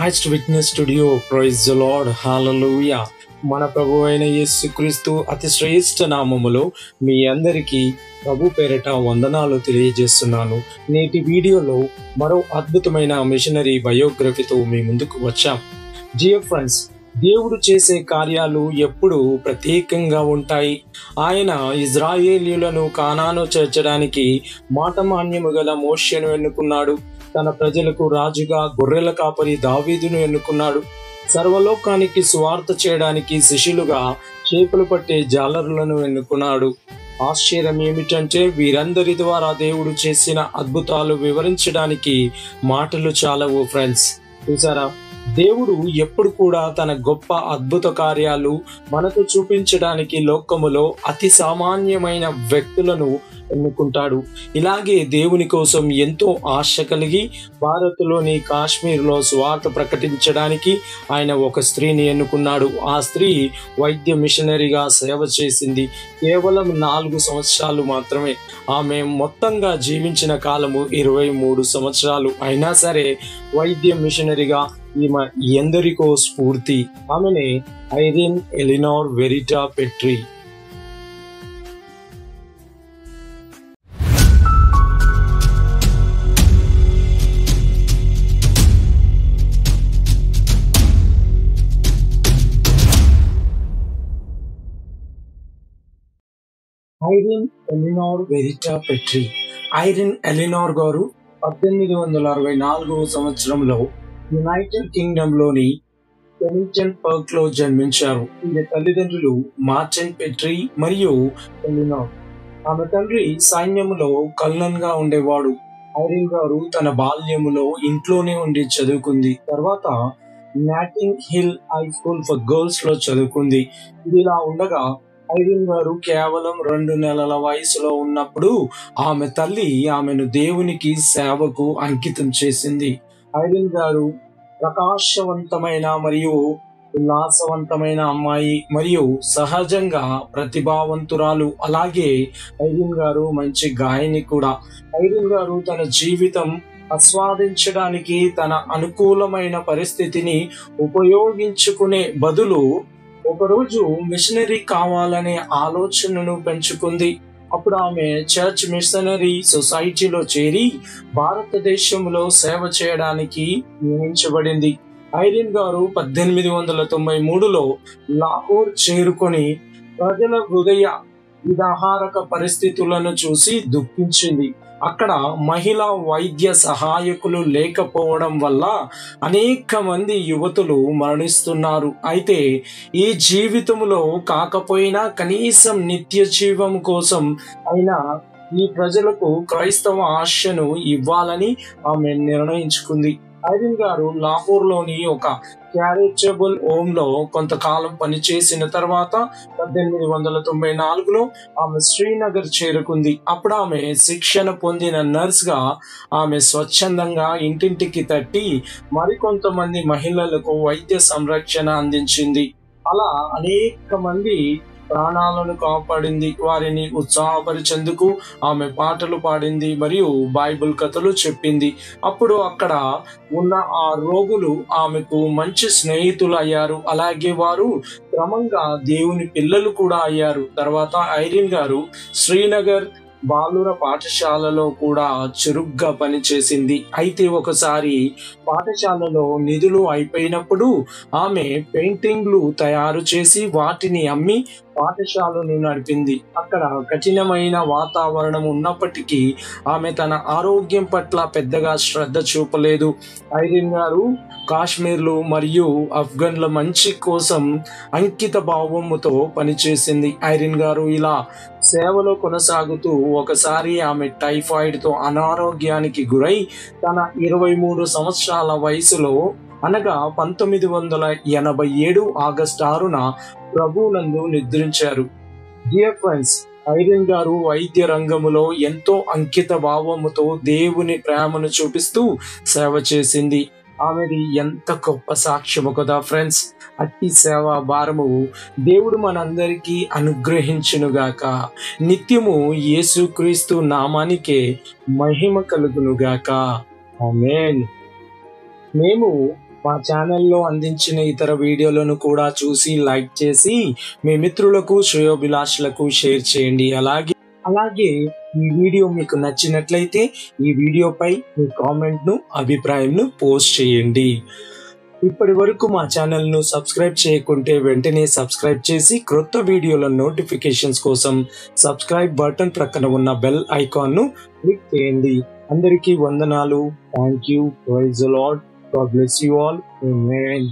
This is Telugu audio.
Christ Witness Studio. Praise the Lord, hallelujah. మన ప్రభు అయిన యేసుక్రీస్తు అతి శ్రేష్ఠ నామములో మీ అందరికీ ప్రభు పేరిట వందనాలు తెలియజేస్తున్నాను. నేటి వీడియోలో మరో అద్భుతమైన మిషనరీ బయోగ్రఫీతో మీ ముందుకు వచ్చాం. డియర్ ఫ్రెండ్స్, దేవుడు చేసే కార్యాలు ఎప్పుడూ ప్రత్యేకంగా ఉంటాయి. ఆయన ఇజ్రాయేలీయులను కానాను చేర్చడానికి మాటమాన్యము గల మోషేను ఎన్నుకున్నాడు. తన ప్రజలకు రాజుగా గొర్రెల కాపరి దావీదును ఎన్నుకున్నాడు. సర్వలోకానికి సువార్త చేయడానికి శిష్యులుగా చేపలు పట్టే జాలరులను ఎన్నుకున్నాడు. ఆశ్చర్యం ఏమిటంటే వీరందరి ద్వారా దేవుడు చేసిన అద్భుతాలు వివరించడానికి మాటలు చాలవు. ఫ్రెండ్స్, చూసారా, దేవుడు ఎప్పుడు కూడా తన గొప్ప అద్భుత కార్యాలు మనకు చూపించడానికి లోకములో అతి సామాన్యమైన వ్యక్తులను ఎన్నుకుంటాడు. ఇలాగే దేవుని కోసం ఎంతో ఆశ కలిగి భారత్లోని కాశ్మీర్లో సువార్త ప్రకటించడానికి ఆయన ఒక స్త్రీని ఎన్నుకున్నాడు. ఆ స్త్రీ వైద్య మిషనరీగా సేవ చేసింది. కేవలం 4 సంవత్సరాలు మాత్రమే. ఆమె మొత్తంగా జీవించిన కాలము 23 సంవత్సరాలు. అయినా సరే వైద్య మిషనరీగా ఈమె ఎందరికో స్ఫూర్తి. ఆమెనే Irene Eleanor Verity Petrie. Irene Eleanor Verity Petrie. Irene Eleanor గారు 1864 సంవత్సరంలో యునైటెడ్ కింగ్డమ్ లోని కెనింగ్టన్ పర్క్ లో జన్మించారు. ఈమె తల్లిదండ్రులు మార్టిన్ పెట్రీ మరియు ఎలినార్. ఆమె తండ్రి సైన్యములో కల్నల్ గా ఉండేవాడు. ఐరిన్ గారు తన బాల్యములో ఇంట్లోనే ఉండి చదువుకుంది. తర్వాత NATing hill high school for girls లో చదువుకుంది. ఇదిలా ఉండగా ఐరిన్ గారు కేవలం 2 నెలల వయసులో ఉన్నప్పుడు ఆమె తల్లి ఆమెను దేవునికి సేవకు అంకితం చేసింది. ఐరిన్ గారు ప్రకాశవంతమైన మరియు ఉల్లాసవంతమైన అమ్మాయి మరియు సహజంగా ప్రతిభావంతురాలు. అలాగే ఐరిన్ గారు మంచి గాయని కూడా. ఐరిన్ గారు తన జీవితం ఆస్వాదించడానికి తన అనుకూలమైన పరిస్థితిని ఉపయోగించుకునే బదులు ఒకరోజు మిషనరీ కావాలనే ఆలోచనను పెంచుకుంది. అప్పుడు ఆమె చర్చ్ మిషనరీ సొసైటీలో చేరి భారతదేశంలో సేవ చేయడానికి నియమించబడింది. ఐరిన్ గారు 1893లో లాహోర్ చేరుకొని ప్రజల హృదయ విదాహారక పరిస్థితులను చూసి దుఃఖించింది. అక్కడ మహిళా వైద్య సహాయకులు లేకపోవడం వల్ల అనేక మంది యువతులు మరణిస్తున్నారు. అయితే ఈ జీవితంలో కాకపోయినా కనీసం నిత్య జీవం కోసం అయినా ఈ ప్రజలకు క్రైస్తవ ఆశను ఇవ్వాలని ఆమె నిర్ణయించుకుంది. ఐరిన్ గారు లాహోర్ లోని ఒక చారిటబుల్ హోమ్ లో కొంతకాలం పనిచేసిన తర్వాత 1894లో ఆమె శ్రీనగర్ చేరుకుంది. అప్పుడు ఆమె శిక్షణ పొందిన నర్స్ గా ఆమె స్వచ్ఛందంగా ఇంటింటికి తట్టి మరికొంతమంది మహిళలకు వైద్య సంరక్షణ అందించింది. అలా అనేక మంది ప్రాణాలను కాపాడింది. వారిని ఉత్సాహపరిచేందుకు ఆమె పాటలు పాడింది మరియు బైబిల్ కథలు చెప్పింది. అప్పుడు అక్కడ ఉన్న ఆ రోగులు ఆమెకు మంచి స్నేహితులు అయ్యారు. అలాగే వారు క్రమంగా దేవుని పిల్లలు కూడా అయ్యారు. తర్వాత ఐరిన్ గారు శ్రీనగర్ బాలుర పాఠశాలలో కూడా చురుగ్గా పనిచేసింది. అయితే ఒకసారి పాఠశాలలో నిధులు అయిపోయినప్పుడు ఆమె పెయింటింగ్లు తయారు చేసి వాటిని అమ్మి పాఠశాలను నడిపింది. అక్కడ కఠినమైన వాతావరణం ఉన్నప్పటికీ ఆమె తన ఆరోగ్యం పట్ల పెద్దగా శ్రద్ధ చూపలేదు. ఐరిన్ గారు కాశ్మీర్లు మరియు ఆఫ్ఘన్ల మంచి కోసం అంకిత భావముతో పనిచేసింది. ఐరిన్ గారు ఇలా సేవలో కొనసాగుతూ ఒకసారి ఆమె టైఫాయిడ్తో అనారోగ్యానికి గురై తన 23 సంవత్సరాల వయసులో అనగా 1987 ఆగస్టు 6న ప్రభువునందు నిద్రించారు. డియర్ ఫ్రెండ్స్, ఐరిన్ గారు వైద్య రంగములో ఎంతో అంకిత భావముతో దేవుని ప్రేమను చూపిస్తూ సేవ చేసింది. ఆమెది ఎంత గొప్ప సాక్ష్యము కదా ఫ్రెండ్స్. అట్టి సేవా భారము దేవుడు మనందరికీ అనుగ్రహించునుగాక. నిత్యము యేసుక్రీస్తు నామానికే మహిమ కలుగునుగాక. ఆమేన్. మేము మా ఛానల్లో అందించిన ఇతర వీడియోలను కూడా చూసి లైక్ చేసి మీ మిత్రులకు శ్రేయోభిలాషులకు షేర్ చేయండి. అలాగే ఈ వీడియో మీకు నచ్చినట్లయితే ఈ వీడియోపై మీ కామెంట్ను అభిప్రాయంను పోస్ట్ చేయండి. ఇప్పటి వరకు మా ఛానల్ను సబ్స్క్రైబ్ చేయకుంటే వెంటనే సబ్స్క్రైబ్ చేసి క్రొత్త వీడియోల నోటిఫికేషన్స్ కోసం సబ్స్క్రైబ్ బటన్ ప్రక్కన ఉన్న బెల్ ఐకాన్ను క్లిక్ చేయండి. అందరికీ వందనాలు. Thank you. Praise the lord. God bless you all. Amen.